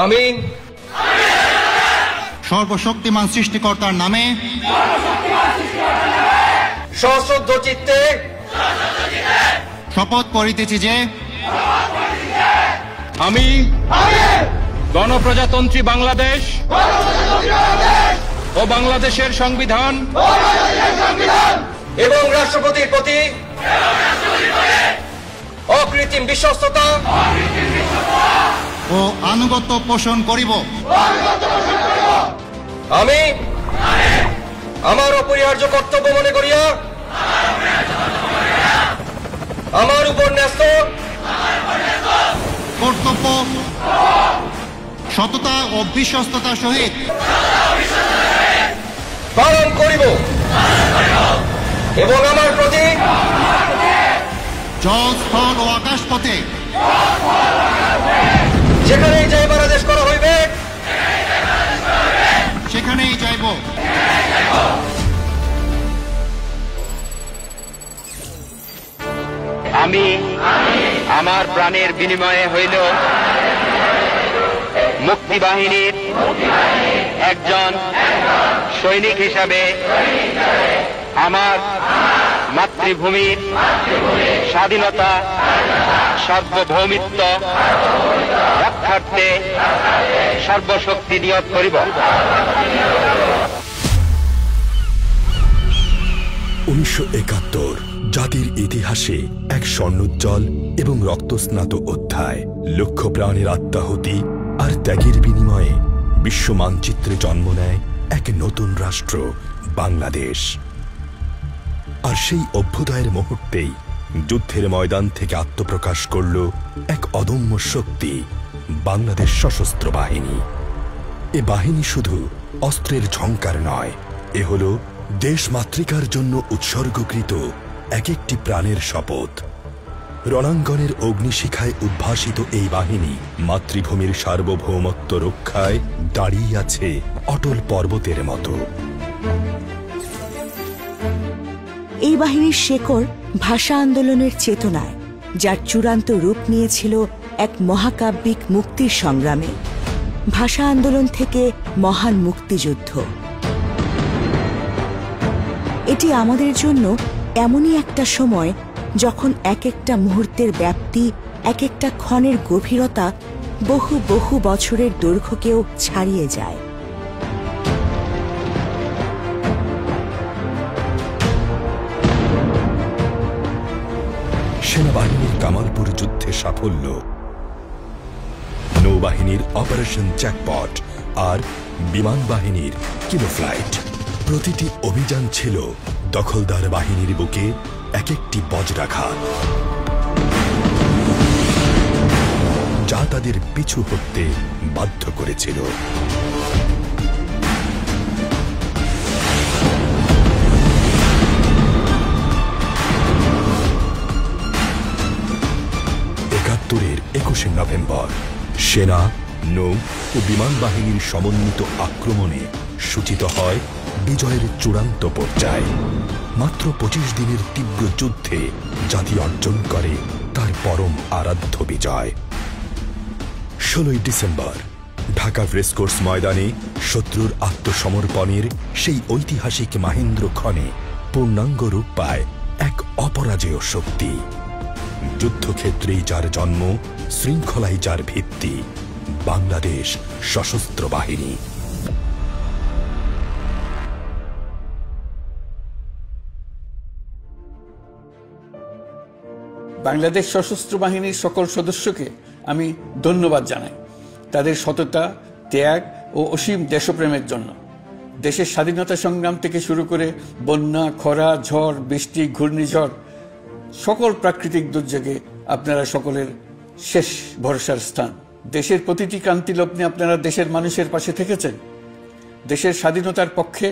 আমি সর্বশক্তিমান সৃষ্টিকর্তার নামে সশ্রদ্ধ চিত্তে শপথ করিতেছি যে আমি গণপ্রজাতন্ত্রী বাংলাদেশ ও বাংলাদেশের সংবিধান এবং রাষ্ট্রপতির প্রতি অকৃত্রিম বিশ্বস্ততা ও আনুগত্য পোষণ করিব। আমি আমার অপরিহার্য কর্তব্য মনে করিয়া আমার উপর ন্যস্ত কর্তব্য সততা ও বিশ্বস্ততার সহিত পালন করিব এবং আমার প্রতি জল, স্থল ও আকাশ পথে যেখানেই যাইবার আদেশ করা হইবে সেখানেই যাইব। আমি আমার প্রাণের বিনিময়ে হইল মুক্তিবাহিনীর একজন সৈনিক হিসাবে আমার মাতৃভূমির স্বাধীনতা সার্বভৌমিত্ব রক্ষার্থে সর্বশক্তি নিয়োগ করিব। 1971 জাতির ইতিহাসে এক স্বর্ণোজ্জ্বল এবং রক্তস্নাত অধ্যায়। লক্ষ প্রাণের আত্মাহুতি আর ত্যাগের বিনিময়ে বিশ্ব মানচিত্রে জন্ম নেয় এক নতুন রাষ্ট্র বাংলাদেশ। আর সেই অভ্যুদয়ের মুহূর্তেই যুদ্ধের ময়দান থেকে আত্মপ্রকাশ করল এক অদম্য শক্তি, বাংলাদেশ সশস্ত্র বাহিনী। এ বাহিনী শুধু অস্ত্রের ঝংকার নয়, এ হল দেশ মাতৃকার জন্য উৎসর্গকৃত এক একটি প্রাণের শপথ। রণাঙ্গনের অগ্নিশিখায় উদ্ভাসিত এই বাহিনী মাতৃভূমির সার্বভৌমত্ব রক্ষায় দাঁড়িয়ে আছে অটল পর্বতের মতো। এই বাহিনীর শেকড় ভাষা আন্দোলনের চেতনায়, যার চূড়ান্ত রূপ নিয়েছিল এক মহাকাব্যিক মুক্তির সংগ্রামে। ভাষা আন্দোলন থেকে মহান মুক্তিযুদ্ধ। এটি আমাদের জন্য এমনই একটা সময় যখন এক একটা মুহূর্তের ব্যাপ্তি, এক একটা ক্ষণের গভীরতা বহু বহু বছরের দৈর্ঘ্যকেও ছাড়িয়ে যায়। সেনাবাহিনীর কামালপুর যুদ্ধে সাফল্য, নৌবাহিনীর অপারেশন জ্যাকপট আর বিমান বাহিনীর কিলো ফ্লাইট। প্রতিটি অভিযান ছিল দখলদার বাহিনীর বুকে এক একটি বজ্রাঘাত, যা তাদের পিছু হটতে বাধ্য করেছিল। একাত্তরের 21শে নভেম্বর সেনা, নৌ ও বিমান বাহিনীর সমন্বিত আক্রমণে সূচিত হয় বিজয়ের চূড়ান্ত পর্যায়। মাত্র 25 দিনের তীব্র যুদ্ধে জাতি অর্জন করে তার পরম আরাধ্য বিজয়। 16ই ডিসেম্বর ঢাকা রেসকোর্স ময়দানে শত্রুর আত্মসমর্পণের সেই ঐতিহাসিক মাহেন্দ্রক্ষণে পূর্ণাঙ্গ রূপ পায় এক অপরাজেয় শক্তি। যুদ্ধক্ষেত্রেই যার জন্ম, শৃঙ্খলাই যার ভিত্তি, বাংলাদেশ সশস্ত্র বাহিনী। বাংলাদেশ সশস্ত্র বাহিনীর সকল সদস্যকে আমি ধন্যবাদ জানাই তাদের সততা, ত্যাগ ও অসীম দেশপ্রেমের জন্য। দেশের স্বাধীনতা সংগ্রাম থেকে শুরু করে বন্যা, খরা, ঝড়, বৃষ্টি, ঘূর্ণিঝড়, সকল প্রাকৃতিক দুর্যোগে আপনারা সকলের শেষ ভরসার স্থান। দেশের প্রতিটি ক্রান্তি লগ্নে আপনারা দেশের মানুষের পাশে থেকেছেন। দেশের স্বাধীনতার পক্ষে,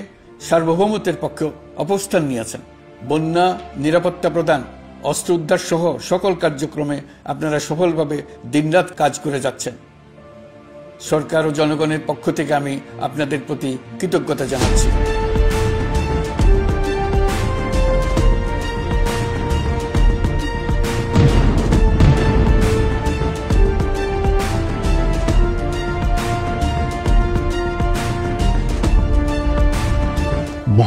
সার্বভৌমত্বের পক্ষে অবস্থান নিয়েছেন। বন্যা, নিরাপত্তা প্রদান, অস্ত্র উদ্ধার সহ সকল কার্যক্রমে আপনারা সফলভাবে দিনরাত কাজ করে যাচ্ছেন। সরকার ও জনগণের পক্ষ থেকে আমি আপনাদের প্রতি কৃতজ্ঞতা জানাচ্ছি।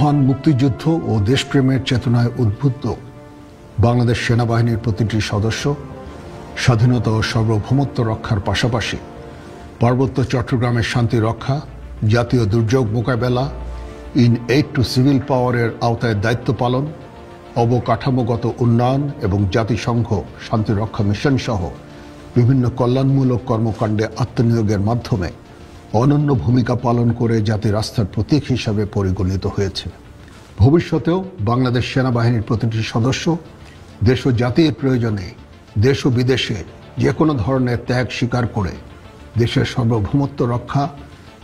মহান মুক্তিযুদ্ধ ও দেশপ্রেমের চেতনায় উদ্বুদ্ধ বাংলাদেশ সেনাবাহিনীর প্রতিটি সদস্য স্বাধীনতা ও সার্বভৌমত্ব রক্ষার পাশাপাশি পার্বত্য চট্টগ্রামের শান্তি রক্ষা, জাতীয় দুর্যোগ মোকাবেলা, ইন এইড টু সিভিল পাওয়ারের আওতায় দায়িত্ব পালন, অবকাঠামোগত উন্নয়ন এবং জাতিসংঘ শান্তিরক্ষা মিশন সহ বিভিন্ন কল্যাণমূলক কর্মকাণ্ডে আত্মনিয়োগের মাধ্যমে অনন্য ভূমিকা পালন করে জাতির আস্থার প্রতীক হিসাবে পরিগণিত হয়েছে। ভবিষ্যতেও বাংলাদেশ সেনাবাহিনীর প্রতিটি সদস্য দেশ ও জাতির প্রয়োজনে দেশ ও বিদেশে যে কোনো ধরনের ত্যাগ স্বীকার করে দেশের সার্বভৌমত্ব রক্ষা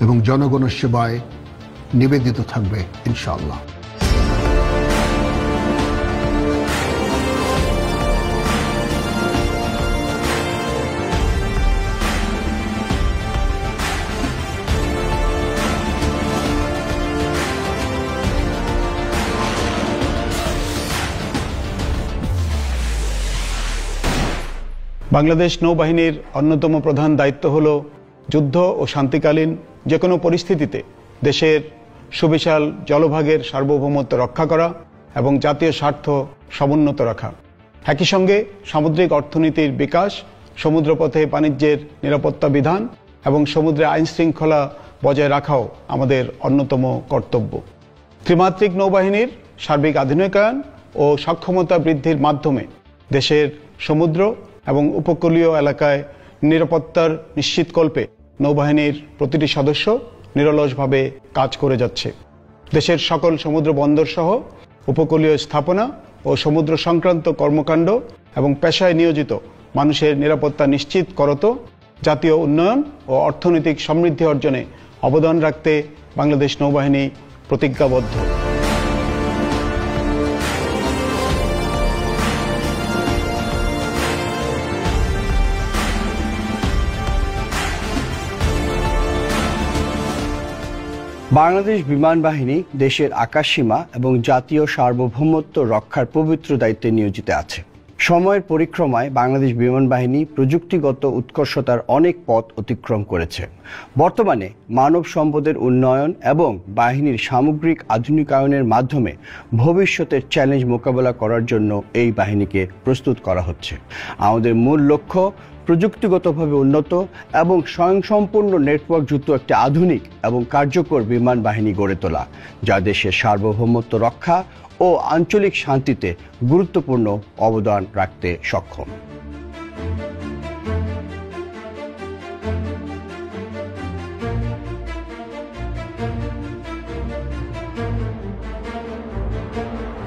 এবং জনগণের সেবায় নিবেদিত থাকবে ইনশাআল্লাহ। বাংলাদেশ নৌবাহিনীর অন্যতম প্রধান দায়িত্ব হল যুদ্ধ ও শান্তিকালীন যে কোনো পরিস্থিতিতে দেশের সুবিশাল জলভাগের সার্বভৌমত্ব রক্ষা করা এবং জাতীয় স্বার্থ সমুন্নত রাখা। একই সঙ্গে সামুদ্রিক অর্থনীতির বিকাশ, সমুদ্রপথে বাণিজ্যের নিরাপত্তা বিধান এবং সমুদ্রে আইন শৃঙ্খলা বজায় রাখাও আমাদের অন্যতম কর্তব্য। ত্রিমাত্রিক নৌবাহিনীর সার্বিক আধুনিকায়ন ও সক্ষমতা বৃদ্ধির মাধ্যমে দেশের সমুদ্র এবং উপকূলীয় এলাকায় নিরাপত্তার নিশ্চিতকল্পে নৌবাহিনীর প্রতিটি সদস্য নিরলসভাবে কাজ করে যাচ্ছে। দেশের সকল সমুদ্র বন্দর সহ উপকূলীয় স্থাপনা ও সমুদ্র সংক্রান্ত কর্মকাণ্ড এবং পেশায় নিয়োজিত মানুষের নিরাপত্তা নিশ্চিত করত জাতীয় উন্নয়ন ও অর্থনৈতিক সমৃদ্ধি অর্জনে অবদান রাখতে বাংলাদেশ নৌবাহিনী প্রতিজ্ঞাবদ্ধ। বাংলাদেশ বিমান বাহিনী দেশের আকাশসীমা এবং জাতীয় সার্বভৌমত্ব রক্ষার পবিত্র দায়িত্বে নিয়োজিত আছে। সময়ের পরিক্রমায় বাংলাদেশ বিমান বাহিনী প্রযুক্তিগত উৎকর্ষতার অনেক পথ অতিক্রম করেছে। বর্তমানে মানব সম্পদের উন্নয়ন এবং বাহিনীর সামগ্রিক আধুনিকায়নের মাধ্যমে ভবিষ্যতের চ্যালেঞ্জ মোকাবেলা করার জন্য এই বাহিনীকে প্রস্তুত করা হচ্ছে। আমাদের মূল লক্ষ্য প্রযুক্তিগতভাবে উন্নত এবং স্বয়ংসম্পূর্ণ নেটওয়ার্কযুক্ত একটি আধুনিক এবং কার্যকর বিমান বাহিনী গড়ে তোলা, যা দেশের সার্বভৌমত্ব রক্ষা ও আঞ্চলিক শান্তিতে গুরুত্বপূর্ণ অবদান রাখতে সক্ষম।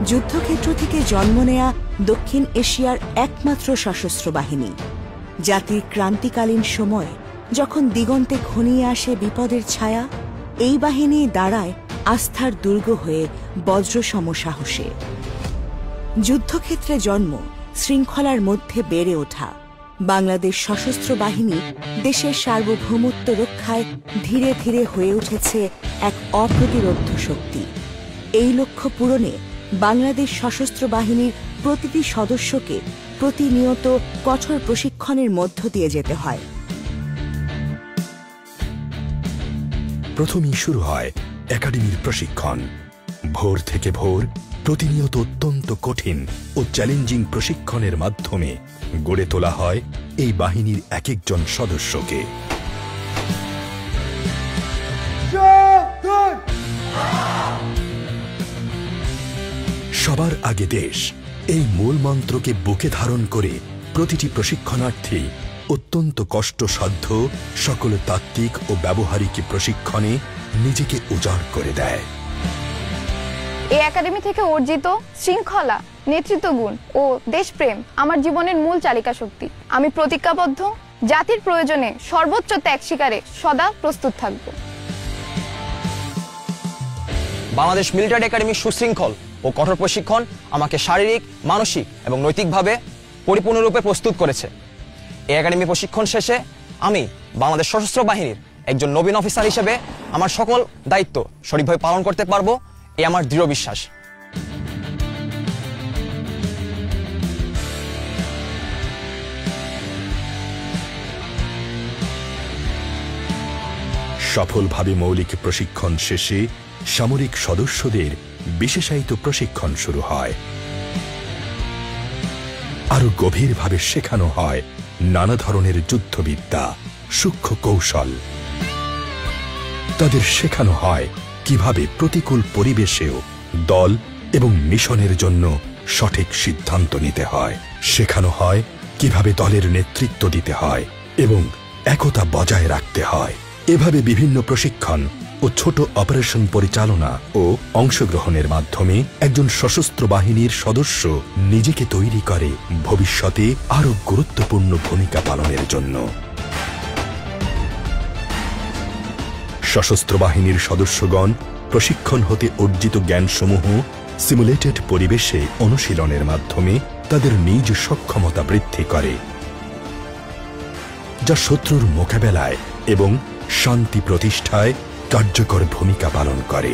যুদ্ধক্ষেত্র থেকে জন্ম নেয়া দক্ষিণ এশিয়ার একমাত্র সশস্ত্র বাহিনী, জাতির ক্রান্তিকালীন সময়ে যখন দিগন্তে ঘনিয়ে আসে বিপদের ছায়া, এই বাহিনী দাঁড়ায় আস্থার দুর্গ হয়ে বজ্রসম সাহসে। যুদ্ধক্ষেত্রে জন্ম, শৃঙ্খলার মধ্যে বেড়ে ওঠা, বাংলাদেশ সশস্ত্র বাহিনী দেশের সার্বভৌমত্ব রক্ষায় ধীরে ধীরে হয়ে উঠেছে এক অপ্রতিরোধ্য শক্তি। এই লক্ষ্য পূরণে বাংলাদেশ সশস্ত্র বাহিনীর প্রতিটি সদস্যকে প্রতিনিয়ত কঠোর প্রশিক্ষণের মধ্য দিয়ে যেতে হয়। প্রথমেই শুরু হয় একাডেমির প্রশিক্ষণ। ভোর থেকে ভোর প্রতিনিয়ত অত্যন্ত কঠিন ও চ্যালেঞ্জিং প্রশিক্ষণের মাধ্যমে গড়ে তোলা হয় এই বাহিনীর এক একজন সদস্যকে। সবার আগে দেশ, এই মূল মন্ত্রকে বুকে ধারণ করে প্রতিটি প্রশিক্ষণার্থী অত্যন্ত কষ্টসাধ্য সকল তাত্ত্বিক ও ব্যবহারিক প্রশিক্ষণে নিজেকে উজাড় করে দেয়। এই একাডেমি থেকে অর্জিত শৃঙ্খলা, নেতৃত্বগুণ ও দেশপ্রেম আমার জীবনের মূল চালিকা শক্তি। আমি প্রতিজ্ঞাবদ্ধ, জাতির প্রয়োজনে সর্বোচ্চ ত্যাগ স্বীকারে সদা প্রস্তুত থাকব। বাংলাদেশ মিলিটারি একাডেমির সুশৃঙ্খল ও কঠোর প্রশিক্ষণ আমাকে শারীরিক, মানসিক এবং নৈতিকভাবে পরিপূর্ণরূপে প্রস্তুত করেছে। এই একাডেমি প্রশিক্ষণ শেষে আমি বাংলাদেশ সশস্ত্র বাহিনীর একজন নবীন অফিসার হিসেবে আমার সকল দায়িত্ব সঠিকভাবে পালন করতে পারবো, এ আমার দৃঢ় বিশ্বাস। সফলভাবে মৌলিক প্রশিক্ষণ শেষে সামরিক সদস্যদের বিশেষায়িত প্রশিক্ষণ শুরু হয়। আরো গভীরভাবে শেখানো হয় নানা ধরনের যুদ্ধবিদ্যা, সূক্ষ্ম কৌশল। তাদের শেখানো হয় কিভাবে প্রতিকূল পরিবেশেও দল এবং মিশনের জন্য সঠিক সিদ্ধান্ত নিতে হয়। শেখানো হয় কিভাবে দলের নেতৃত্ব দিতে হয় এবং একতা বজায় রাখতে হয়। এভাবে বিভিন্ন প্রশিক্ষণ ও ছোট অপারেশন পরিচালনা ও অংশগ্রহণের মাধ্যমে একজন সশস্ত্র বাহিনীর সদস্য নিজেকে তৈরি করে ভবিষ্যতে আরো গুরুত্বপূর্ণ ভূমিকা পালনের জন্য। সশস্ত্র বাহিনীর সদস্যগণ প্রশিক্ষণ হতে অর্জিত জ্ঞানসমূহ সিমুলেটেড পরিবেশে অনুশীলনের মাধ্যমে তাদের নিজ সক্ষমতা বৃদ্ধি করে, যা শত্রুর মোকাবেলায় এবং শান্তি প্রতিষ্ঠায় কার্যকর ভূমিকা পালন করে।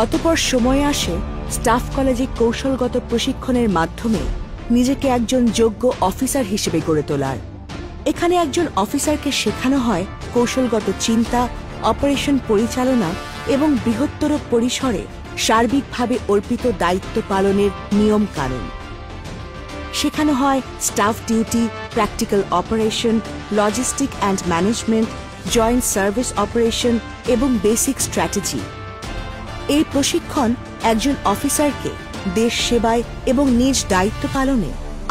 অতঃপর সময় আসে স্টাফ কলেজে কৌশলগত প্রশিক্ষণের মাধ্যমে নিজেকে একজন যোগ্য অফিসার হিসেবে গড়ে তোলার। এখানে একজন অফিসারকে শেখানো হয় কৌশলগত চিন্তা, অপারেশন পরিচালনা এবং বৃহত্তর পরিসরে সার্বিকভাবে অর্পিত দায়িত্ব পালনের নিয়ম কানুন। শেখানো হয় staff duty, practical operation, logistic and management, joint service operation এবং বেসিক স্ট্র্যাটেজি। এই প্রশিক্ষণ একজন অফিসারকে দেশ সেবায় এবং নিজ দায়িত্ব পালনে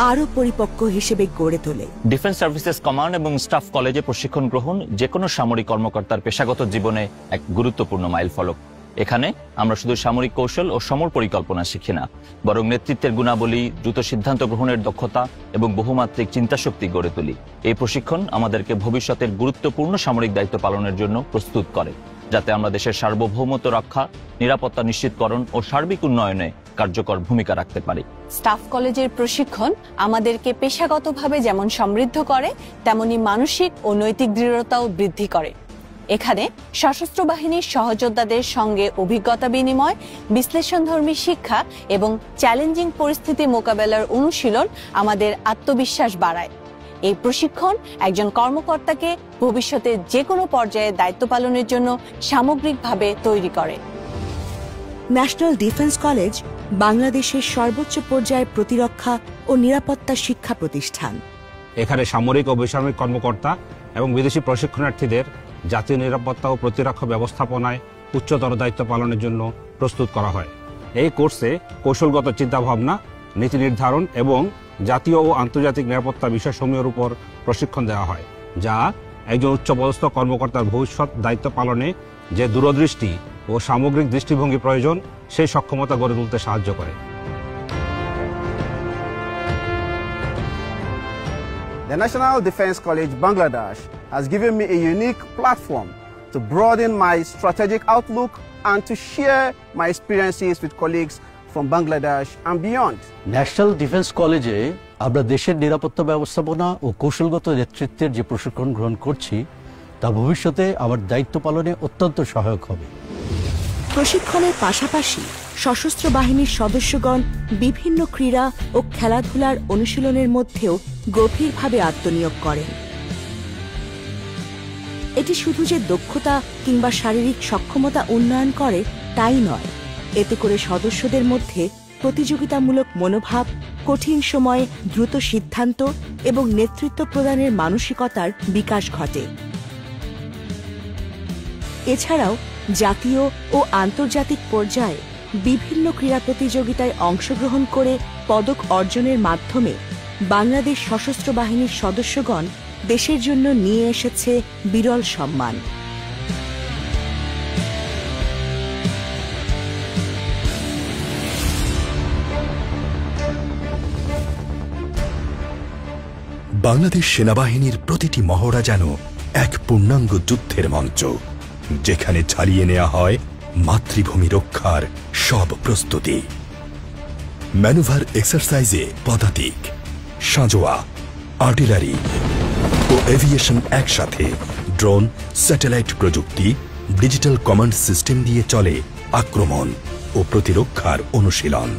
আরও পরিপক্ক হিসেবে গড়ে তোলে। ডিফেন্স সার্ভিসেস কমান্ড এবং স্টাফ কলেজে প্রশিক্ষণ গ্রহণ যে কোনো সামরিক কর্মকর্তার পেশাগত জীবনে এক গুরুত্বপূর্ণ মাইলফলক। এখানে আমরা শুধু সামরিক কৌশল ও সমর পরিকল্পনা শিখি না, বরং নেতৃত্বের গুণাবলী, দ্রুত সিদ্ধান্ত গ্রহণের দক্ষতা এবং বহুমাত্রিক চিন্তাশক্তি গড়ে তুলি। এই প্রশিক্ষণ আমাদেরকে ভবিষ্যতের গুরুত্বপূর্ণ সামরিক দায়িত্ব পালনের জন্য প্রস্তুত করে, যাতে আমরা দেশের সার্বভৌমত্ব রক্ষা, নিরাপত্তা নিশ্চিতকরণ ও সার্বিক উন্নয়নে কার্যকর ভূমিকা রাখতে পারি। স্টাফ কলেজের প্রশিক্ষণ আমাদেরকে পেশাগতভাবে যেমন সমৃদ্ধ করে, তেমনি মানসিক ও নৈতিক দৃঢ়তাও বৃদ্ধি করে। এখানে সশস্ত্র বাহিনীর সহযোদ্ধাদের সঙ্গে অভিজ্ঞতা বিনিময়, বিশ্লেষণধর্মী শিক্ষা এবং চ্যালেঞ্জিং পরিস্থিতি মোকাবেলার অনুশীলন আমাদের আত্মবিশ্বাস বাড়ায়। এই প্রশিক্ষণ একজন কর্মকর্তাকে ভবিষ্যতে যে কোনো পর্যায়ে দায়িত্ব পালনের জন্য সামগ্রিকভাবে তৈরি করে। ন্যাশনাল ডিফেন্স কলেজ বাংলাদেশের সর্বোচ্চ পর্যায়ের প্রতিরক্ষা ও নিরাপত্তা শিক্ষা প্রতিষ্ঠান। এখানে সামরিক ও বেসামরিক কর্মকর্তা এবং বিদেশি প্রশিক্ষণার্থীদের জাতীয় নিরাপত্তা ও প্রতিরক্ষা ব্যবস্থাপনায় উচ্চতর দায়িত্ব পালনের জন্য প্রস্তুত করা হয়। এই কোর্সে কৌশলগত চিন্তাভাবনা, নীতি নির্ধারণ এবং জাতীয় ও আন্তর্জাতিক নিরাপত্তা বিষয়সমূহের উপর প্রশিক্ষণ দেওয়া হয়, যা একজন উচ্চপদস্থ কর্মকর্তার ভবিষ্যৎ দায়িত্ব পালনে যে দূরদৃষ্টি ও সামগ্রিক দৃষ্টিভঙ্গি প্রয়োজন সেই সক্ষমতা গড়ে তুলতে সাহায্য করে। The National Defense College Bangladesh has given me a unique platform to broaden my strategic outlook and to share my experiences with colleagues from Bangladesh and beyond. National defence কলেজে আমরা দেশের নিরাপত্তা ব্যবস্থাপনা ও কৌশলগত নেতৃত্বের যে প্রশিক্ষণ গ্রহণ করছি তা ভবিষ্যতে আমার দায়িত্ব পালনে অত্যন্ত সহায়ক হবে। প্রশিক্ষণের পাশাপাশি সশস্ত্র বাহিনীর সদস্যগণ বিভিন্ন ক্রীড়া ও খেলাধুলার অনুশীলনের মধ্যেও গভীরভাবে আত্মনিয়োগ করেন। এটি শুধু যে দক্ষতা কিংবা শারীরিক সক্ষমতা উন্নয়ন করে তাই নয়, এতে করে সদস্যদের মধ্যে প্রতিযোগিতামূলক মনোভাব, কঠিন সময়ে দ্রুত সিদ্ধান্ত এবং নেতৃত্ব প্রদানের মানসিকতার বিকাশ ঘটে। এছাড়াও জাতীয় ও আন্তর্জাতিক পর্যায়ে বিভিন্ন ক্রীড়া প্রতিযোগিতায় অংশগ্রহণ করে পদক অর্জনের মাধ্যমে বাংলাদেশ সশস্ত্র বাহিনীর সদস্যগণ দেশের জন্য নিয়ে এসেছে বিরল সম্মান। বাংলাদেশ সেনাবাহিনীর প্রতিটি মহড়া যেন এক পূর্ণাঙ্গ যুদ্ধের মঞ্চ, যেখানে চালিয়ে নেওয়া হয় মাতৃভূমি রক্ষার সব প্রস্তুতি। ম্যানুভার এক্সারসাইজে পদাতিক, সাঁজোয়া, আর্টিলারি ও এভিয়েশন একসাথে, ড্রোন, স্যাটেলাইট প্রযুক্তি, ডিজিটাল কমান্ড সিস্টেম দিয়ে চলে আক্রমণ ও প্রতিরক্ষার অনুশীলন।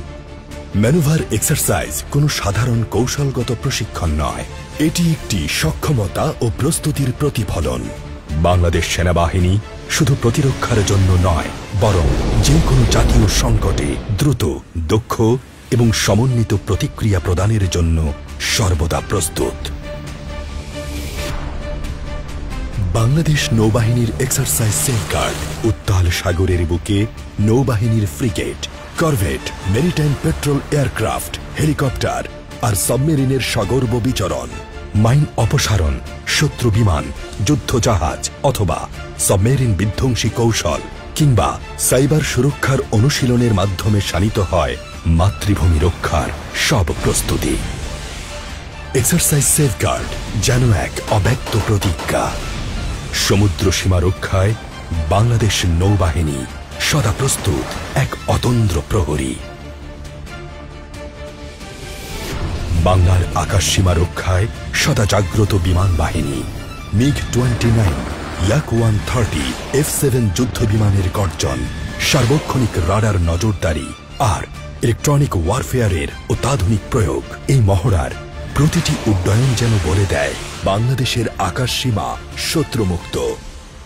ম্যানুভার এক্সারসাইজ কোনো সাধারণ কৌশলগত প্রশিক্ষণ নয়, এটি একটি সক্ষমতা ও প্রস্তুতির প্রতিফলন। বাংলাদেশ সেনাবাহিনী শুধু প্রতিরক্ষার জন্য নয়, বরং যে কোনো জাতীয় সংকটে দ্রুত, দক্ষ এবং সমন্বিত প্রতিক্রিয়া প্রদানের জন্য সর্বদা প্রস্তুত। বাংলাদেশ নৌবাহিনীর এক্সারসাইজ সেফগার্ড উত্তাল সাগরের বুকে নৌবাহিনীর frigate, corvette, maritime patrol aircraft, helicopter আর সাবমেরিনের সগর্ব বিচরণ, মাইন অপসারণ, শত্রু বিমান, যুদ্ধজাহাজ অথবা সাবমেরিন বিধ্বংসী কৌশল কিংবা সাইবার সুরক্ষার অনুশীলনের মাধ্যমে শানিত হয় মাতৃভূমি রক্ষার সব প্রস্তুতি। এক্সারসাইজ সেফগার্ড যেন এক অব্যক্ত প্রতিজ্ঞা। সমুদ্র সীমা রক্ষায় বাংলাদেশ নৌবাহিনী সদা প্রস্তুত, এক অতন্দ্র প্রহরী। বাংলার আকাশ সীমা রক্ষায় সদা জাগ্রত বিমান বাহিনী। MiG-29, Yak-130, F-7 যুদ্ধ বিমানের গর্জন, সার্বক্ষণিক রাডার নজরদারি আর ইলেকট্রনিক ওয়ারফেয়ারের অত্যাধুনিক প্রয়োগ, এই মহড়ার প্রতিটি উড্ডয়ন যেন বলে দেয় বাংলাদেশের আকাশ সীমা শত্রুমুক্ত।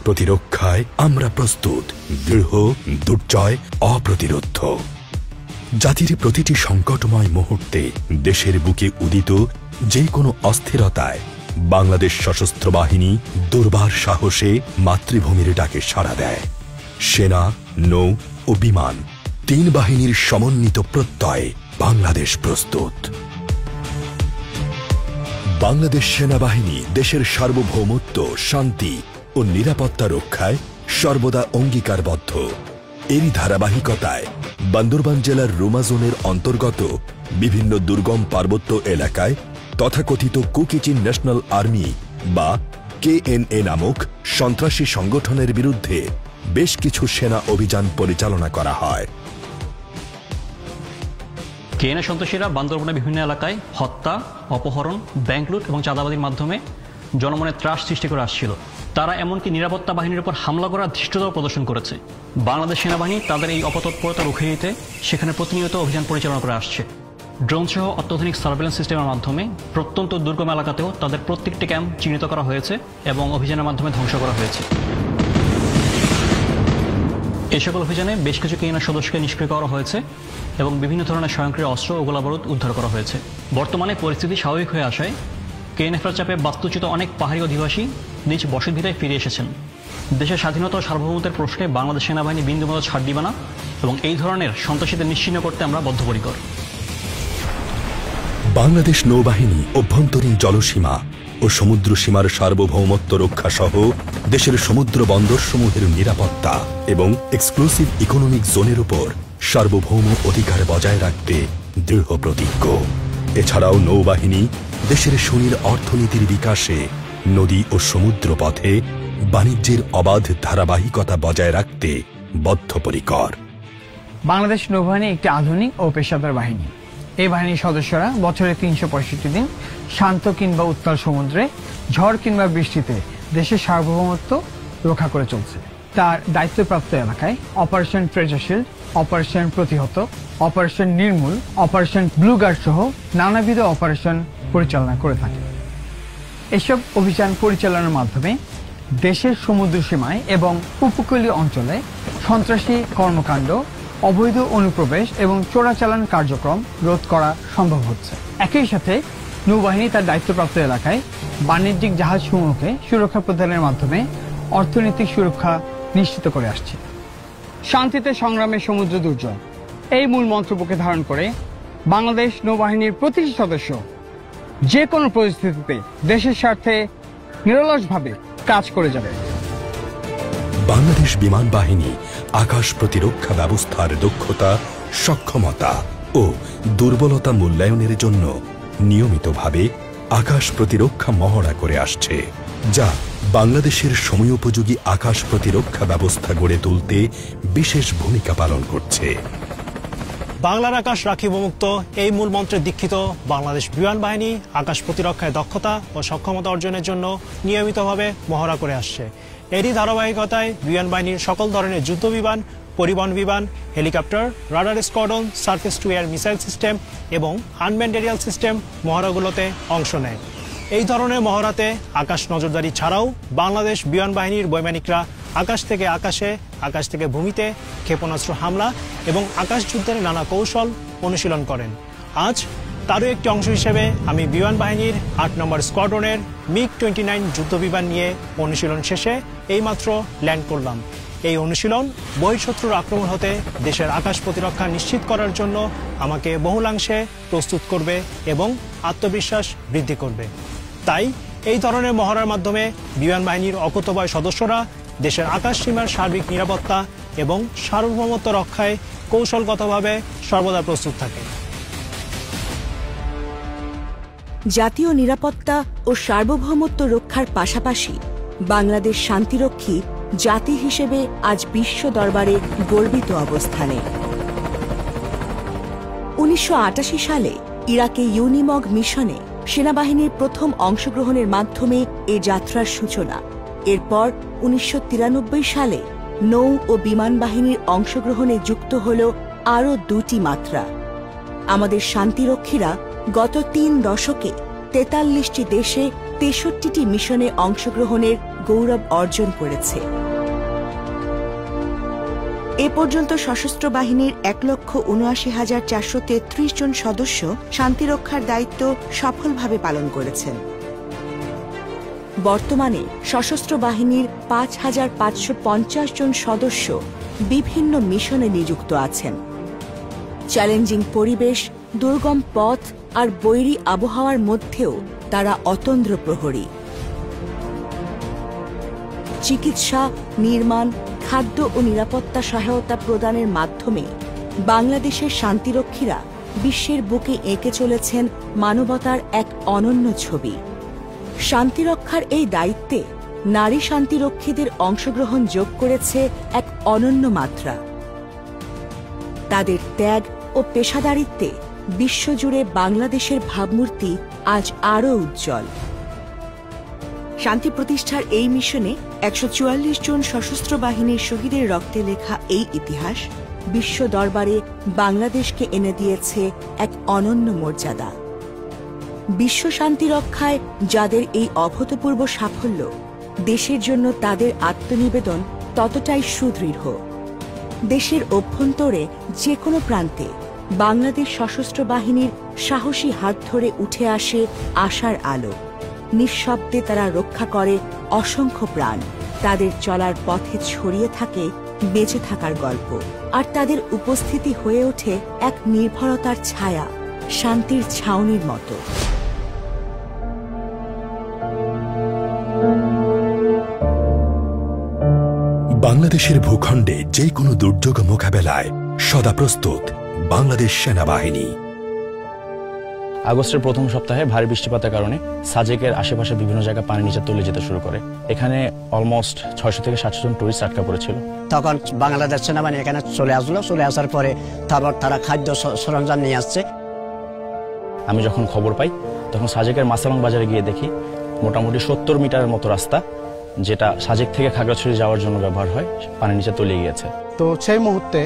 প্রতিরক্ষায় আমরা প্রস্তুত, দৃঢ়, দুর্জয়, অপ্রতিরোধ্য। জাতির প্রতিটি সংকটময় মুহূর্তে দেশের বুকে উদিত যে কোনো অস্থিরতায় বাংলাদেশ সশস্ত্র বাহিনী দুর্বার সাহসে মাতৃভূমির ডাকে সাড়া দেয়। সেনা, নৌ ও বিমান, তিন বাহিনীর সমন্বিত প্রত্যয়ে বাংলাদেশ প্রস্তুত। বাংলাদেশ সেনাবাহিনী দেশের সার্বভৌমত্ব, শান্তি ও নিরাপত্তা রক্ষায় সর্বদা অঙ্গীকারবদ্ধ। এরই ধারাবাহিকতায় বান্দরবান জেলার রুমা জোনের অন্তর্গত বিভিন্ন দুর্গম পার্বত্য এলাকায় তথাকথিত কুকিচিন ন্যাশনাল আর্মি বা KNA নামক সন্ত্রাসী সংগঠনের বিরুদ্ধে বেশ কিছু সেনা অভিযান পরিচালনা করা হয়। KNA সন্ত্রাসীরা বান্দরবানের বিভিন্ন এলাকায় হত্যা, অপহরণ, ব্যাংক লুট এবং চাঁদাবাজির মাধ্যমে জনমনে ত্রাস সৃষ্টি করে আসছিল। তারা এমনকি নিরাপত্তা বাহিনীর উপর হামলা করার ধৃষ্টতাও প্রদর্শন করেছে। বাংলাদেশ সেনাবাহিনী তাদের এই অপতৎপরতা রুখে দিতে সেখানে প্রতিনিয়ত অভিযান পরিচালনা করে আসছে। ড্রোন সহ অত্যাধুনিক সার্ভেলেন্স সিস্টেমের মাধ্যমে প্রত্যন্ত দুর্গম এলাকাতেও তাদের প্রত্যেকটি ক্যাম্প চিহ্নিত করা হয়েছে এবং অভিযানের মাধ্যমে ধ্বংস করা হয়েছে। এই সকল অভিযানে বেশ কিছু KNA সদস্যকে নিষ্ক্রিয় করা হয়েছে এবং বিভিন্ন ধরনের স্বয়ংক্রিয় অস্ত্র ও গোলাবারুদ উদ্ধার করা হয়েছে। বর্তমানে পরিস্থিতি স্বাভাবিক হয়ে আসায় KNFর চাপে বাস্তুচ্যুত অনেক পাহাড়ি অধিবাসী নিজ বসতভিটায় ফিরে এসেছেন। দেশের স্বাধীনতা ও সার্বভৌমত্বের প্রশ্নে বাংলাদেশ সেনাবাহিনী বিন্দুমাত্র ছাড় দিবে না এবং এই ধরনের সন্ত্রাসীদের নিশ্চিহ্ন করতে আমরা বদ্ধপরিকর। বাংলাদেশ নৌবাহিনী অভ্যন্তরীণ জলসীমা ও সমুদ্র সীমার সার্বভৌমত্ব রক্ষা সহ দেশের সমুদ্র বন্দরসমূহের নিরাপত্তা এবং এক্সক্লুসিভ ইকোনমিক জোনের উপর সার্বভৌম অধিকার বজায় রাখতে দৃঢ় প্রতিজ্ঞ। এছাড়াও নৌবাহিনী দেশের সুনীল অর্থনীতির বিকাশে নদী ও সমুদ্র পথে বাণিজ্যের অবাধ ধারাবাহিকতা বজায় রাখতে বদ্ধপরিকর। বাংলাদেশ নৌবাহিনী একটি আধুনিক ও পেশাদার বাহিনী। এই বাহিনীর সদস্যরা বছরে 365 দিন শান্ত কিংবা উত্তাল সমুদ্রে, ঝড় কিংবা বৃষ্টিতে দেশের সার্বভৌমত্ব রক্ষা করে চলছে। তার দায়িত্বপ্রাপ্ত এলাকায় অপারেশন ট্রেজার শিল্ড, অপারেশন প্রতিহত, অপারেশন নির্মূল, অপারেশন ব্লু গার্ড সহ নানাবিধ অপারেশন পরিচালনা করে থাকে। এসব অভিযান পরিচালনার মাধ্যমে দেশের সমুদ্র সীমায় এবং উপকূলীয় অঞ্চলে সন্ত্রাসী কর্মকাণ্ড, অবৈধ অনুপ্রবেশ এবং চোরাচালান কার্যক্রম রোধ করা সম্ভব হচ্ছে। একই সাথে নৌবাহিনী তার দায়িত্বপ্রাপ্ত এলাকায় বাণিজ্যিক জাহাজসমূহকে সুরক্ষা প্রদানের মাধ্যমে অর্থনৈতিক সুরক্ষা নিশ্চিত করে আসছে। শান্তিতে সংগ্রামে সমুদ্র দুর্জয়, এই মূল মন্ত্রকে ধারণ করে বাংলাদেশ নৌবাহিনীর প্রতিটি সদস্য যে কোনো পরিস্থিতিতে দেশের স্বার্থে নিরলসভাবে কাজ করে যাবে। বাংলাদেশ বিমান বাহিনী আকাশ প্রতিরক্ষা ব্যবস্থার দক্ষতা, সক্ষমতা ও দুর্বলতা মূল্যায়নের জন্য নিয়মিতভাবে আকাশ প্রতিরক্ষা মহড়া করে আসছে, যা বাংলাদেশের সময়োপযোগী আকাশ প্রতিরক্ষা ব্যবস্থা গড়ে তুলতে বিশেষ ভূমিকা পালন করছে। বাংলার আকাশ রাখিব মুক্ত, এই মূল মন্ত্রে দীক্ষিত বাংলাদেশ বিমান বাহিনী আকাশ প্রতিরক্ষায় দক্ষতা ও সক্ষমতা অর্জনের জন্য নিয়মিতভাবে মহড়া করে আসছে। এরই ধারাবাহিকতায় বিমান বাহিনীর সকল ধরনের যুদ্ধ বিমান পরিবহন বিমান, helicopter, radar squadron, surface two air missile system এবং আনম্যানড এরিয়াল সিস্টেম মহড়াগুলোতে অংশ নেয়। এই ধরনের মহড়াতে আকাশ নজরদারি ছাড়াও বাংলাদেশ বিমান বাহিনীর বৈমানিকরা আকাশ থেকে আকাশে, আকাশ থেকে ভূমিতে ক্ষেপণাস্ত্র হামলা এবং আকাশ যুদ্ধের নানা কৌশল অনুশীলন করেন। আজ তারও একটি অংশ হিসেবে আমি বিমান বাহিনীর ৮ নম্বর স্কোয়াড্রনের MiG-29 যুদ্ধবিমান নিয়ে অনুশীলন শেষে এইমাত্র ল্যান্ড করলাম। এই অনুশীলন বহিঃশত্রুর আক্রমণ হতে দেশের আকাশ প্রতিরক্ষা নিশ্চিত করার জন্য আমাকে বহুলাংশে প্রস্তুত করবে এবং আত্মবিশ্বাস বৃদ্ধি করবে। তাই এই ধরনের মহড়ার মাধ্যমে বিমান বাহিনীর অকুতোভয় সদস্যরা দেশের আকাশ সীমার সার্বিক নিরাপত্তা এবং সার্বভৌমত্ব রক্ষায় কৌশলগতভাবে সর্বদা প্রস্তুত থাকে। জাতীয় নিরাপত্তা ও সার্বভৌমত্ব রক্ষার পাশাপাশি বাংলাদেশ শান্তিরক্ষী জাতি হিসেবে আজ বিশ্ব দরবারে গর্বিত অবস্থানে। ১৯৮৮ সালে ইরাকে ইউনিমগ মিশনে সেনাবাহিনীর প্রথম অংশগ্রহণের মাধ্যমে এ যাত্রার সূচনা। এরপর ১৯৯৩ সালে নৌ ও বিমান বাহিনীর অংশগ্রহণে যুক্ত হল আরও ২টি মাত্রা। আমাদের শান্তিরক্ষীরা গত ৩ দশকে ৪৩টি দেশে ৬৩টি মিশনে অংশগ্রহণের গৌরব অর্জন করেছে। এ পর্যন্ত সশস্ত্র বাহিনীর ১,৭৯,৪৩৩ জন সদস্য শান্তিরক্ষার দায়িত্ব সফলভাবে পালন করেছেন। বর্তমানে সশস্ত্র বাহিনীর ৫,৫৫০ জন সদস্য বিভিন্ন মিশনে নিযুক্ত আছেন। চ্যালেঞ্জিং পরিবেশ, দুর্গম পথ আর বৈরী আবহাওয়ার মধ্যেও তারা অতন্দ্র প্রহরী। চিকিৎসা, নির্মাণ, খাদ্য ও নিরাপত্তা সহায়তা প্রদানের মাধ্যমে বাংলাদেশের শান্তিরক্ষীরা বিশ্বের বুকে এঁকে চলেছেন মানবতার এক অনন্য ছবি। শান্তিরক্ষার এই দায়িত্বে নারী শান্তিরক্ষীদের অংশগ্রহণ যোগ করেছে এক অনন্য মাত্রা। তাদের ত্যাগ ও পেশাদারিত্বে বিশ্বজুড়ে বাংলাদেশের ভাবমূর্তি আজ আরও উজ্জ্বল। শান্তি প্রতিষ্ঠার এই মিশনে ১৪৪ জন সশস্ত্র বাহিনীর শহীদের রক্তে লেখা এই ইতিহাস বিশ্ব দরবারে বাংলাদেশকে এনে দিয়েছে এক অনন্য মর্যাদা। বিশ্ব শান্তি রক্ষায় যাদের এই অভূতপূর্ব সাফল্য, দেশের জন্য তাদের আত্মনিবেদন ততটাই সুদৃঢ়। দেশের অভ্যন্তরে যে কোনো প্রান্তে বাংলাদেশ সশস্ত্র বাহিনীর সাহসী হাত ধরে উঠে আসে আশার আলো। নিঃশব্দে তারা রক্ষা করে অসংখ্য প্রাণ। তাদের চলার পথে ছড়িয়ে থাকে বেঁচে থাকার গল্প, আর তাদের উপস্থিতি হয়ে ওঠে এক নির্ভরতার ছায়া, শান্তির ছাউনির মতো। বাংলাদেশের ভূখণ্ডে যে কোনো দুর্যোগ মোকাবেলায় সদা প্রস্তুত বাংলাদেশ সেনাবাহিনী। আগস্টের প্রথম সপ্তাহে ভারী বৃষ্টিপাতের কারণে সাজেকের আশেপাশে বিভিন্ন জায়গায় পানি নিচে তলে যেতে শুরু করে। এখানে অলমোস্ট ৬০০ থেকে ৭০০ জন টুরিস্ট আটকা পড়েছিল। তখন বাংলাদেশ সেনাবাহিনী এখানে চলে আসলো। চলে আসার পরে তারপর তারা খাদ্য সরঞ্জাম নিয়ে আসছে। আমি যখন খবর পাই তখন সাজেকের মাসালং বাজারে গিয়ে দেখি মোটামুটি ৭০ মিটারের মতো রাস্তা, যেটা সাজেক থেকে খাগড়াছড়ি যাওয়ার জন্য ব্যবহার হয়, পানি নিচে তলিয়ে গিয়েছে। তো সেই মুহূর্তে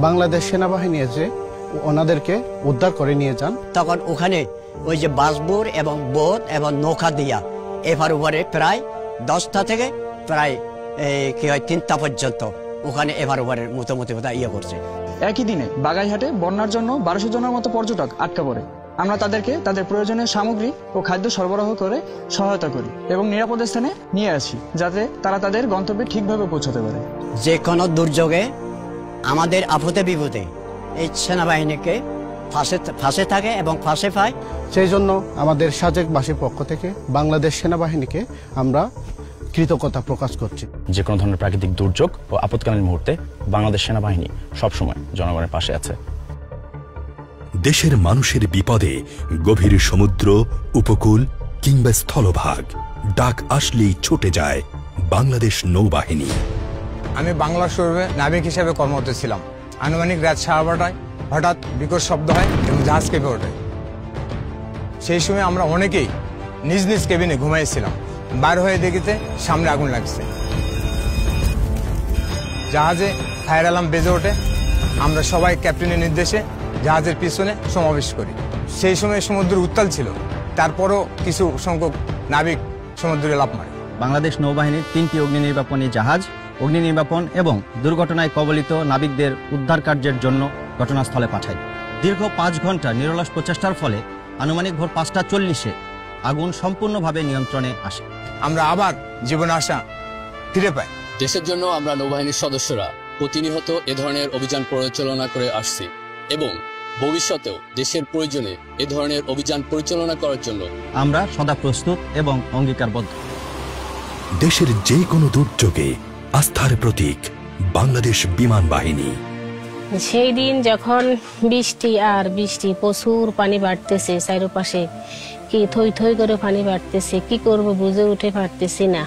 বাংলাদেশ সেনাবাহিনী এসে ওনাদেরকে উদ্ধার করে নিয়ে যান। তখন ওখানে ওই যে বাসবোর এবং বোট এবং নৌকা দিয়া এভার ওভারে প্রায় 10টা থেকে প্রায় কি হয় 3টা পর্যন্ত ওখানে এভার ওভারের মোটামুটি ইয়ে করছে। একই দিনে বাগাইহাটে বন্যার জন্য 1200 জনের মতো পর্যটক আটকা পড়ে। আমরা তাদেরকে তাদের প্রয়োজনীয় সামগ্রী ও খাদ্য সরবরাহ করে সহায়তা করি এবং নিরাপদ স্থানে নিয়ে আসি, যাতে তারা তাদের গন্তব্যে ঠিকভাবে পৌঁছাতে পারে। যে কোনো দুর্যোগে আমাদের আপদে বিপদে এই সেনাবাহিনীকে ফাঁসে থাকে এবং ফাঁসে পায়। সেই জন্য আমাদের সাজেকবাসীর পক্ষ থেকে বাংলাদেশ সেনাবাহিনীকে আমরা কৃতজ্ঞতা প্রকাশ করছি। যে কোনো ধরনের প্রাকৃতিক দুর্যোগ ও আপৎকালীন মুহূর্তে বাংলাদেশ সেনাবাহিনী সবসময় জনগণের পাশে আছে। দেশের মানুষের বিপদে গভীর সমুদ্র, উপকূল কিংবা স্থলভাগ, ডাক আসলেই ছুটে যায় বাংলাদেশ নৌবাহিনী। আমি বাংলা শোরুমে নাবিক হিসেবে কর্মরত ছিলাম। আনুমানিক রাত 12:30টায় হঠাৎ বিকট শব্দ হয় এবং জাহাজ কেঁপে ওঠে। সেই সময় আমরা অনেকেই নিজ নিজ কেবিনে ঘুমাইছিলাম। বার হয়ে দেখিতে সামনে আগুন লাগছে। জাহাজে ফায়ার অ্যালার্ম বেজে ওঠে। আমরা সবাই ক্যাপ্টেনের নির্দেশে জাহাজের পিছনে সমাবেশ করি। সেই সময় সমুদ্র উত্তাল ছিল, তারপরও কিছু সংখ্যক নাবিক সমুদ্রে লাফ মারে। বাংলাদেশ নৌবাহিনীর 3টি অগ্নি নির্বাপনী জাহাজ অগ্নি নির্বাপন এবং দুর্ঘটনায় কবলিত নাবিকদের উদ্ধার কার্যের জন্য ঘটনাস্থলে পাঠায়। দীর্ঘ 5 ঘন্টা নিরলস প্রচেষ্টার ফলে আনুমানিক ভোর 5:40 আগুন সম্পূর্ণভাবে নিয়ন্ত্রণে আসে। আমরা আবার জীবন আশা ফিরে পাই। দেশের জন্য আমরা নৌবাহিনীর সদস্যরা প্রতিনিয়ত এ ধরনের অভিযান পরিচালনা করে আসছি এবং ভবিষ্যতেও দেশের প্রয়োজনে এ ধরনের অভিযান পরিচালনা করার জন্য আমরা সদা প্রস্তুত এবং অঙ্গীকারবদ্ধ। দেশের যে কোনো দুর্যোগে আস্থার প্রতীক বাংলাদেশ বিমান বাহিনী। সেই দিন যখন বৃষ্টি প্রচুর পানি বাড়তেছে, চারপাশে কি থই থই করে পানি বাড়তেছে, কি করব বুঝে উঠে পারতেছি না।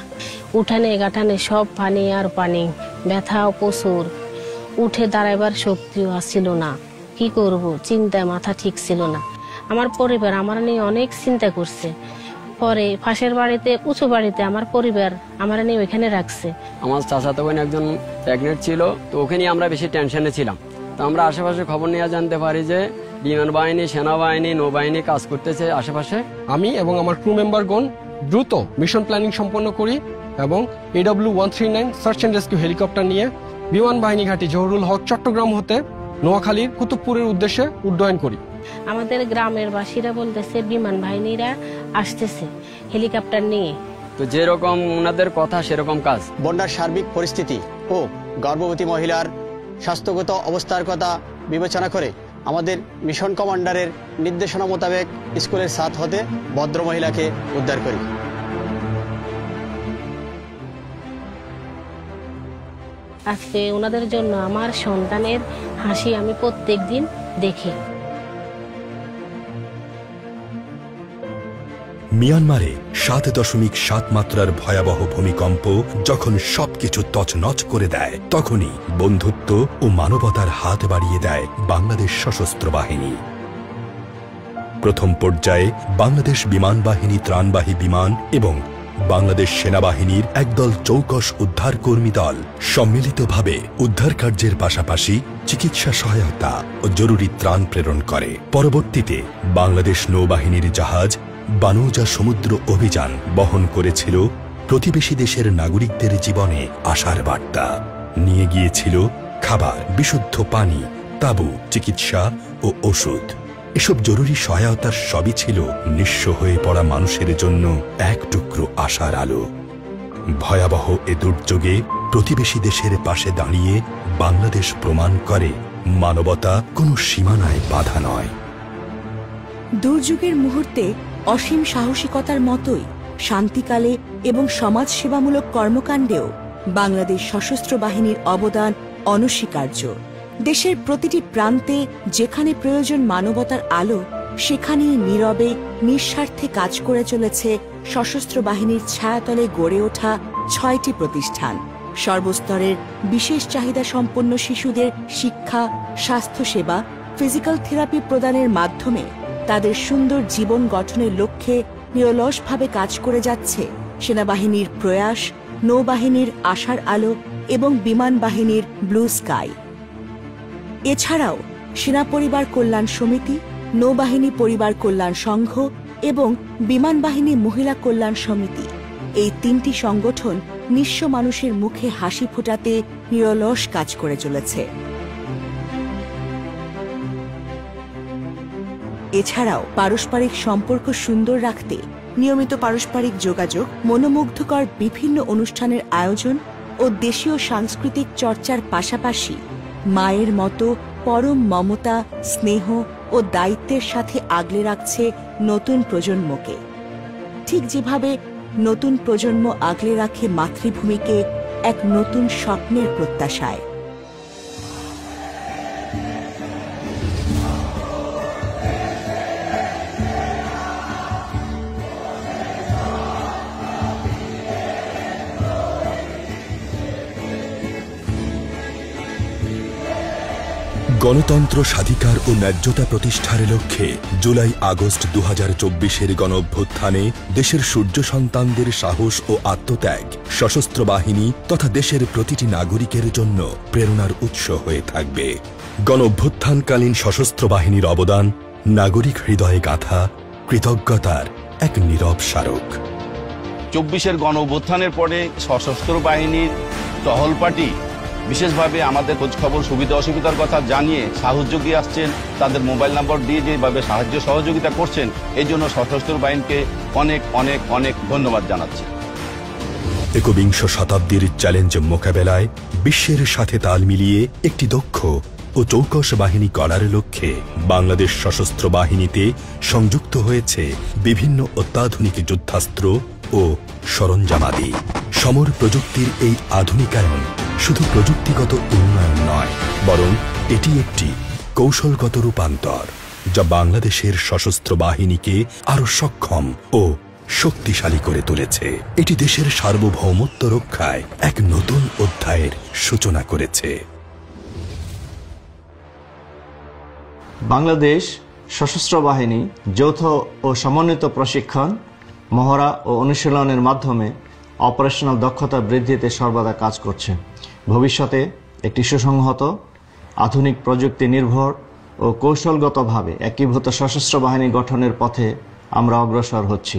উঠানে গাঠানে সব পানি আর পানি, ব্যথাও প্রচুর, উঠে দাঁড়াইবার শক্তিও আসছিল না। কি করব চিন্তায় মাথা ঠিক ছিল না। আমার পরিবার আমার নিয়ে অনেক চিন্তা করছে। পরে পাশের বাড়িতে উঁচু বাড়িতে আমার পরিবার আমার নিয়ে ওইখানে রাখছে। আমার চাচাতো বোন একজন প্রেগনেন্ট ছিল, তো ওকে নিয়ে আমরা বেশি টেনশনে ছিলাম। তো আমরা আশেপাশে খবর নিয়ে জানতে পারি যে বিমান বাহিনী, সেনাবাহিনী, নৌবাহিনী কাজ করতেছে আশেপাশে। আমি এবং আমার ক্রু মেম্বারগণ দ্রুত মিশন প্ল্যানিং সম্পন্ন করি এবং AW139 search and rescue helicopter নিয়ে বিমান বাহিনী ঘাঁটি জহুরুল হক চট্টগ্রাম হতে নোয়াখালীর কুতুবপুরের উদ্দেশ্যে উড্ডয়ন করি। আমাদের গ্রামের বাসীরা বলতেছে বিমান বাহিনীরা আসতেছে হেলিকপ্টার নিয়ে। তো যেরকম ওনাদের কথা সেরকম কাজ। বন্যার সার্বিক পরিস্থিতি ও গর্ভবতী মহিলার স্বাস্থ্যগত অবস্থার কথা বিবেচনা করে আমাদের মিশন কমান্ডারের নির্দেশনা মোতাবেক স্কুলের ছাদ হতে ভদ্র মহিলাকে উদ্ধার করি। আজকে ওনাদের জন্য আমার সন্তানের হাসি আমি প্রত্যেক দিন দেখি। মিয়ানমারে 7.7 মাত্রার ভয়াবহ ভূমিকম্প যখন সবকিছু তছনছ করে দেয়, তখনই বন্ধুত্ব ও মানবতার হাত বাড়িয়ে দেয় বাংলাদেশ সশস্ত্র বাহিনী। প্রথম পর্যায়ে বাংলাদেশ বিমান বাহিনী ত্রাণবাহী বিমান এবং বাংলাদেশ সেনাবাহিনীর একদল চৌকস উদ্ধার কর্মী দল সম্মিলিতভাবে উদ্ধার কার্যের পাশাপাশি চিকিৎসা সহায়তা ও জরুরি ত্রাণ প্রেরণ করে। পরবর্তীতে বাংলাদেশ নৌবাহিনীর জাহাজ বানৌজা সমুদ্র অভিযান বহন করেছিল প্রতিবেশী দেশের নাগরিকদের জীবনে আশার বার্তা, নিয়ে গিয়েছিল খাবার, বিশুদ্ধ পানি, তাঁবু, চিকিৎসা ও ওষুধ। এসব জরুরি সহায়তার সবই ছিল নিঃস্ব হয়ে পড়া মানুষের জন্য এক টুকরো আশার আলো। ভয়াবহ এ দুর্যোগে প্রতিবেশী দেশের পাশে দাঁড়িয়ে বাংলাদেশ প্রমাণ করে মানবতা কোনো সীমানায় বাধা নয়। দুর্যোগের মুহূর্তে অসীম সাহসিকতার মতোই শান্তিকালে এবং সমাজসেবামূলক কর্মকাণ্ডেও বাংলাদেশ সশস্ত্র বাহিনীর অবদান অনস্বীকার্য। দেশের প্রতিটি প্রান্তে যেখানে প্রয়োজন মানবতার আলো, সেখানেই নীরবে নিঃস্বার্থে কাজ করে চলেছে সশস্ত্র বাহিনীর ছায়াতলে গড়ে ওঠা 6টি প্রতিষ্ঠান। সর্বস্তরের বিশেষ চাহিদা সম্পন্ন শিশুদের শিক্ষা, স্বাস্থ্যসেবা, ফিজিক্যাল থেরাপি প্রদানের মাধ্যমে তাদের সুন্দর জীবন গঠনের লক্ষ্যে নিরলসভাবে কাজ করে যাচ্ছে সেনাবাহিনীর প্রয়াস, নৌবাহিনীর আশার আলো এবং বিমান বাহিনীর ব্লু স্কাই। এছাড়াও সেনা পরিবার কল্যাণ সমিতি, নৌবাহিনী পরিবার কল্যাণ সংঘ এবং বিমান বাহিনী মহিলা কল্যাণ সমিতি, এই 3টি সংগঠন নিঃস্ব মানুষের মুখে হাসি ফোটাতে নিরলস কাজ করে চলেছে। এছাড়াও পারস্পরিক সম্পর্ক সুন্দর রাখতে নিয়মিত পারস্পরিক যোগাযোগ, মনোমুগ্ধকর বিভিন্ন অনুষ্ঠানের আয়োজন ও দেশীয় সাংস্কৃতিক চর্চার পাশাপাশি মায়ের মতো পরম মমতা, স্নেহ ও দায়িত্বের সাথে আগলে রাখছে নতুন প্রজন্মকে। ঠিক যেভাবে নতুন প্রজন্ম আগলে রাখে মাতৃভূমিকে এক নতুন স্বপ্নের প্রত্যাশায়। গণতন্ত্র, স্বাধিকার ও ন্যায্যতা প্রতিষ্ঠার লক্ষ্যে জুলাই আগস্ট 2024-এর গণঅভ্যুত্থানে দেশের সূর্য সন্তানদের সাহস ও আত্মত্যাগ সশস্ত্র বাহিনী তথা দেশের প্রতিটি নাগরিকের জন্য প্রেরণার উৎস হয়ে থাকবে। গণঅভ্যুত্থানকালীন সশস্ত্র বাহিনীর অবদান নাগরিক হৃদয়ে গাঁথা কৃতজ্ঞতার এক নীরব স্মারক। 24-এর গণঅভ্যুত্থানের পরে সশস্ত্র বাহিনীর টহল পার্টি বিশেষভাবে আমাদের খোঁজখবর সুবিধা অসুবিধার কথা জানিয়ে সাহায্য দিয়ে আসছেন, তাদের মোবাইল নাম্বার দিয়ে যেভাবে সাহায্য সহযোগিতা করছেন, এই জন্য সশস্ত্র বাহিনীকে অনেক অনেক অনেক ধন্যবাদ জানাচ্ছি। একবিংশ শতাব্দীর চ্যালেঞ্জ মোকাবেলায় বিশ্বের সাথে তাল মিলিয়ে একটি দক্ষ ও চৌকস বাহিনী গড়ার লক্ষ্যে বাংলাদেশ সশস্ত্র বাহিনীতে সংযুক্ত হয়েছে বিভিন্ন অত্যাধুনিক যুদ্ধাস্ত্র ও সরঞ্জামাদি। সমর প্রযুক্তির এই আধুনিকায়ন শুধু প্রযুক্তিগত উন্নয়ন নয়, বরং এটি একটি কৌশলগত রূপান্তর যা বাংলাদেশের সশস্ত্র বাহিনীকে আরো সক্ষম ও শক্তিশালী করে তুলেছে। এটি দেশের সার্বভৌমত্ব রক্ষায় এক নতুন অধ্যায়ের সূচনা করেছে। বাংলাদেশ সশস্ত্র বাহিনী যৌথ ও সমন্বিত প্রশিক্ষণ, মহড়া ও অনুশীলনের মাধ্যমে অপারেশনাল দক্ষতা বৃদ্ধিতে সর্বদা কাজ করছে। ভবিষ্যতে একটি সুসংহত, আধুনিক প্রযুক্তি নির্ভর ও কৌশলগতভাবে একীভূত সশস্ত্র বাহিনী গঠনের পথে আমরা অগ্রসর হচ্ছি।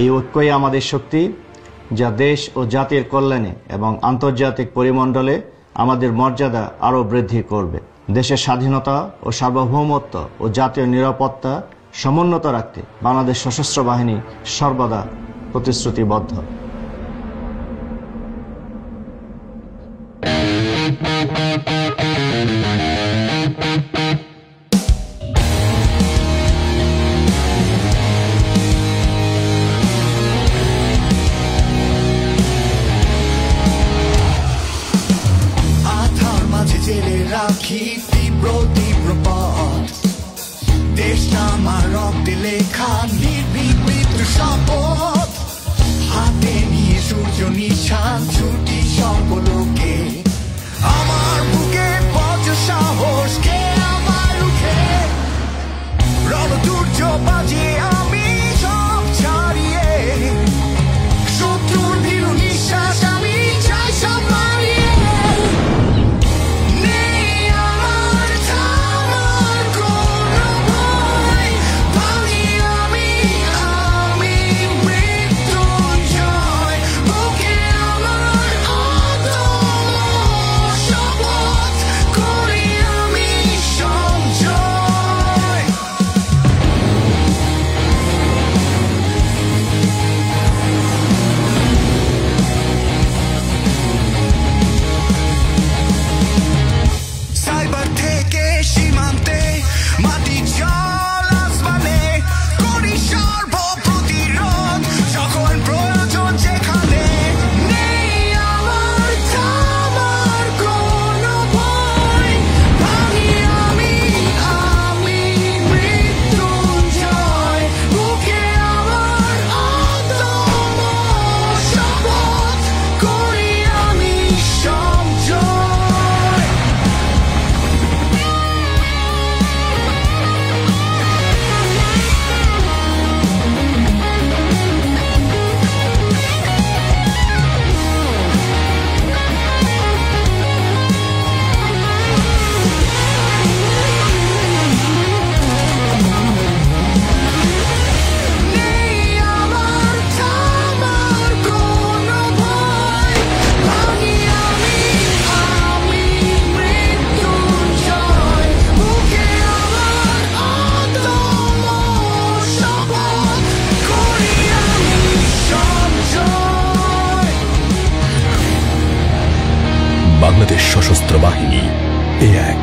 এই ঐক্যই আমাদের শক্তি, যা দেশ ও জাতির কল্যাণে এবং আন্তর্জাতিক পরিমণ্ডলে আমাদের মর্যাদা আরও বৃদ্ধি করবে। দেশের স্বাধীনতা ও সার্বভৌমত্ব ও জাতীয় নিরাপত্তা সমুন্নত রাখতে বাংলাদেশ সশস্ত্র বাহিনী সর্বদা প্রতিশ্রুতিবদ্ধ। আধার মাঝে জেলে রাখি তীব্র তীব্র পথ, দেশটা আমার রক্তে লেখা নির্ভীক মৃত্যু শপথ, হাতে নিয়ে সূর্য নিশান ছুটি সর্বলোকে, আমার বুকে বজ্র সাহস কে আমার রুখে, রণদুর্য বাজে আমি সব ছাড়িয়ে, শত্রুর ভীরু নিঃশ্বাস আমি চাই সব মারিয়ে, নেই আমার থামার কোনো ভয়, ভাঙি আমি মৃত্যুঞ্জয়, বুকে আমার অদম্য শপথ, করি আমি সঞ্জয়। সাইবার থেকে সীমান্তে, মাটি জল আসমানে, করি সর্বপ্রতিরোধ যখন প্রয়োজন যেখানে, নেই আমার থামার কোনো ভয়, ভাঙি আমি মৃত্যুঞ্জয়, বুকে আমার অদম্য শপথ, করি আমি সঞ্জয়। নেই আমার থামার কোনো ভয়, ভাঙি আমি মৃত্যুঞ্জয়, বুকে আমার অদম্য শপথ, করি আমি সঞ্জয়। বাংলাদেশ সশস্ত্র বাহিনী এ এক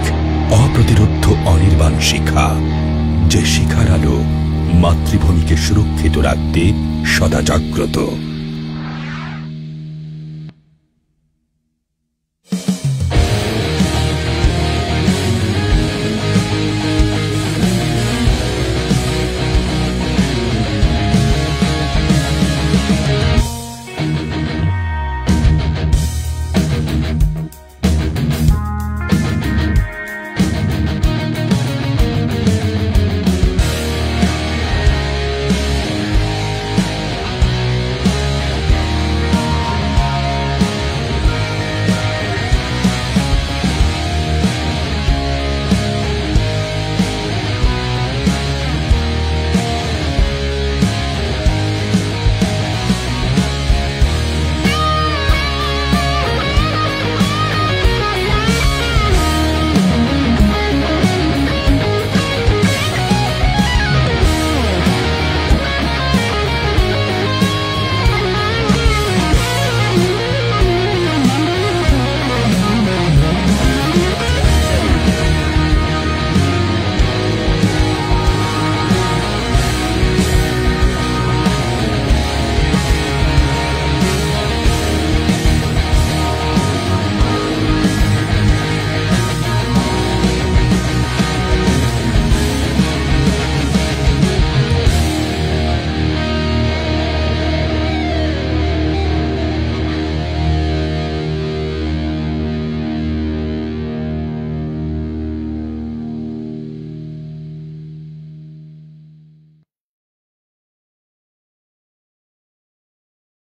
অপ্রতিরোধ্য অনির্বাণ শিখা, যে শিখার আলো মাতৃভূমিকে সুরক্ষিত রাখতে সদা জাগ্রত।